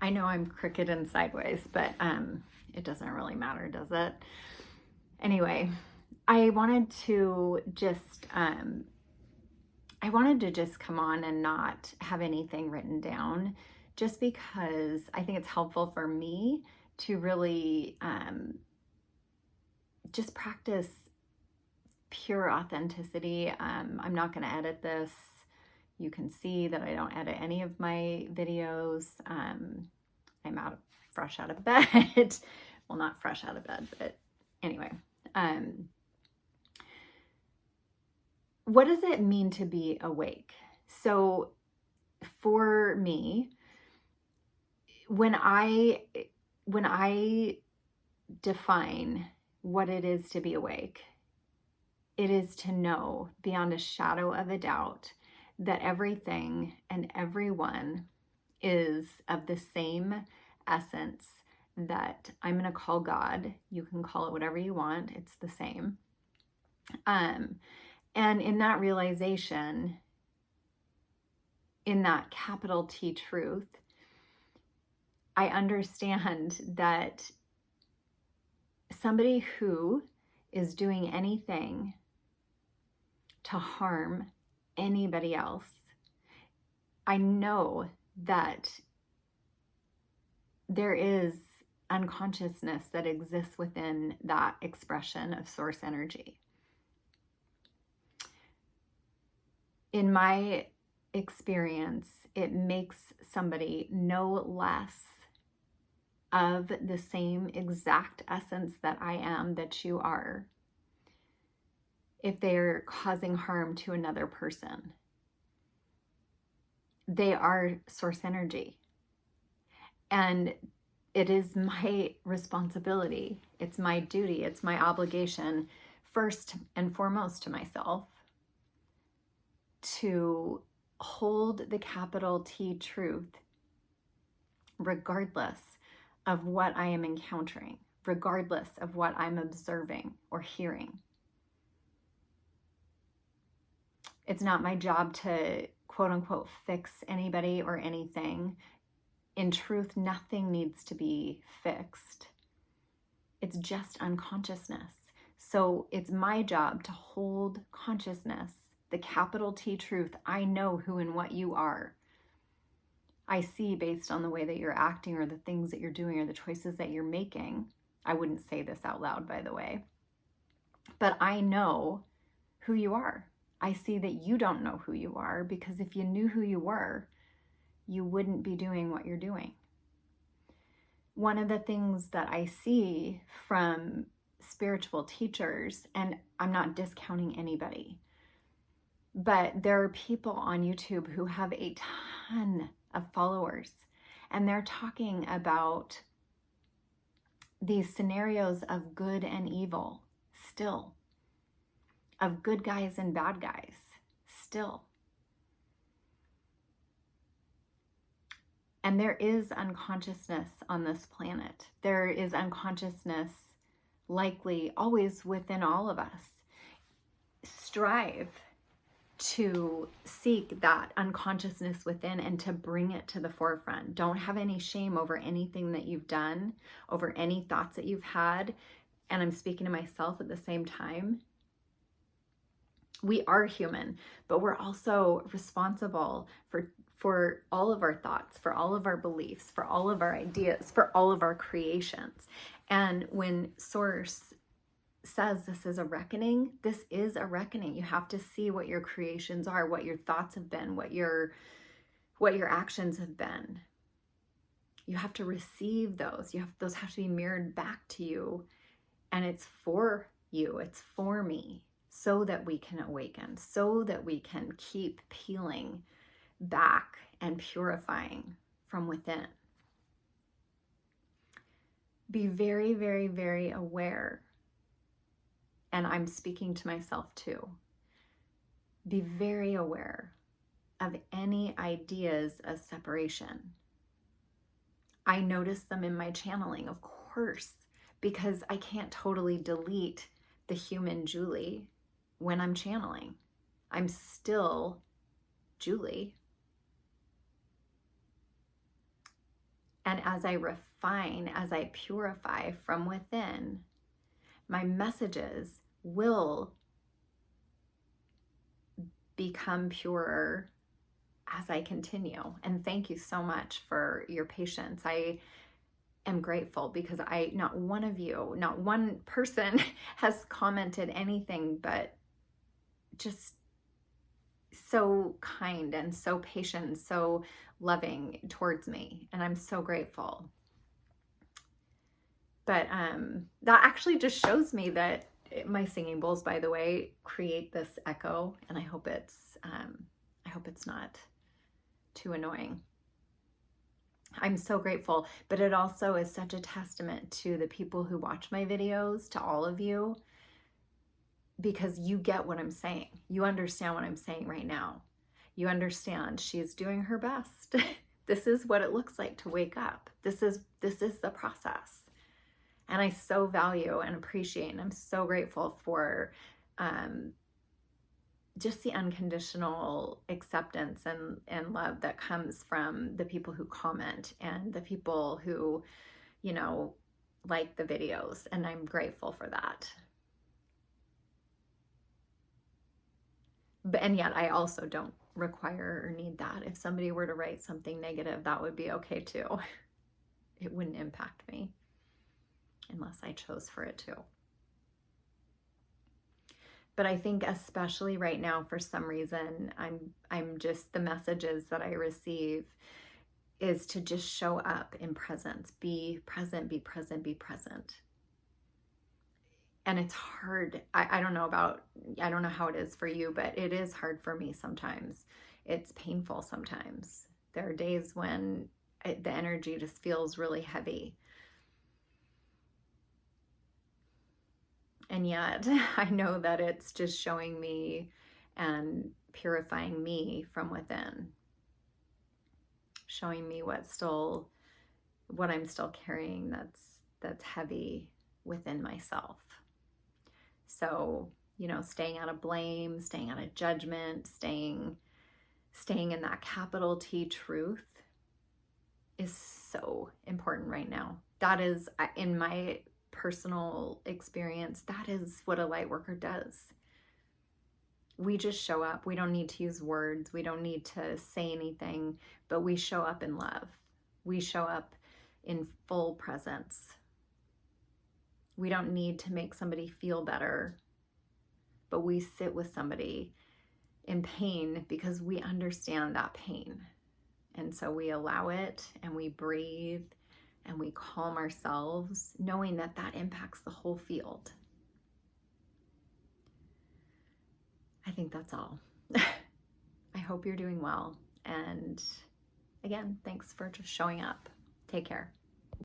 I know I'm crooked and sideways, but it doesn't really matter, does it? Anyway, I wanted to just come on and not have anything written down, just because I think it's helpful for me to really just practice pure authenticity. I'm not going to edit this. You can see that I don't edit any of my videos. I'm fresh out of bed. Well, not fresh out of bed, but anyway. What does it mean to be awake? So for me, when I define what it is to be awake, it is to know beyond a shadow of a doubt that everything and everyone is of the same essence that I'm going to call God. You can call it whatever you want. It's the same. And in that realization, in that capital T truth, I understand that somebody who is doing anything to harm anybody else, I know that there is unconsciousness that exists within that expression of source energy. In my experience, it makes somebody no less of the same exact essence that I am, that you are, if they're causing harm to another person. They are source energy. And it is my responsibility, it's my duty, it's my obligation, first and foremost to myself, to hold the capital T truth regardless of what I am encountering, regardless of what I'm observing or hearing. It's not my job to quote unquote fix anybody or anything. In truth, nothing needs to be fixed. It's just unconsciousness. So it's my job to hold consciousness, the capital T truth. I know who and what you are. I see based on the way that you're acting or the things that you're doing or the choices that you're making. I wouldn't say this out loud, by the way. But I know who you are. I see that you don't know who you are, because if you knew who you were, you wouldn't be doing what you're doing. One of the things that I see from spiritual teachers, and I'm not discounting anybody, but there are people on YouTube who have a ton of followers, and they're talking about these scenarios of good and evil still, of good guys and bad guys still. And there is unconsciousness on this planet. There is unconsciousness likely always within all of us. Strive to seek that unconsciousness within and to bring it to the forefront. Don't have any shame over anything that you've done, over any thoughts that you've had. And I'm speaking to myself at the same time. We are human, but we're also responsible for all of our thoughts, for all of our beliefs, for all of our ideas, for all of our creations. And when Source says this is a reckoning, this is a reckoning. You have to see what your creations are, what your thoughts have been, what your actions have been. You have to receive those. Those have to be mirrored back to you. And it's for you, it's for me, so that we can awaken, so that we can keep peeling back and purifying from within. Be very, very, very aware. And I'm speaking to myself too. Be very aware of any ideas of separation. I notice them in my channeling, of course, because I can't totally delete the human Julie when I'm channeling. I'm still Julie. And as I refine, as I purify from within, my messages will become purer as I continue. And thank you so much for your patience. I am grateful because not one of you, not one person has commented anything but just so kind and so patient and so loving towards me. And I'm so grateful. But that actually just shows me that my singing bowls, by the way, create this echo, and I hope it's not too annoying. I'm so grateful, but it also is such a testament to the people who watch my videos, to all of you, because you get what I'm saying. You understand what I'm saying right now. You understand she's doing her best. This is what it looks like to wake up. This is the process. And I so value and appreciate, and I'm so grateful for just the unconditional acceptance and love that comes from the people who comment and the people who, you know, like the videos. And I'm grateful for that. And yet I also don't require or need that. If somebody were to write something negative, that would be okay too. It wouldn't impact me unless I chose for it to. But I think especially right now, for some reason, I'm just, the messages that I receive is to just show up in presence. Be present, be present, be present. And it's hard. I don't know how it is for you, but it is hard for me sometimes. It's painful sometimes. There are days when the energy just feels really heavy. And yet I know that it's just showing me and purifying me from within, showing me what I'm still carrying that's heavy within myself. So, you know, staying out of blame, staying out of judgment, staying in that capital T truth is so important right now. That is, in my personal experience, that is what a light worker does. We just show up. We don't need to use words. We don't need to say anything, but we show up in love. We show up in full presence. We don't need to make somebody feel better, but we sit with somebody in pain because we understand that pain. And so we allow it and we breathe and we calm ourselves, knowing that that impacts the whole field. I think that's all. I hope you're doing well. And again, thanks for just showing up. Take care.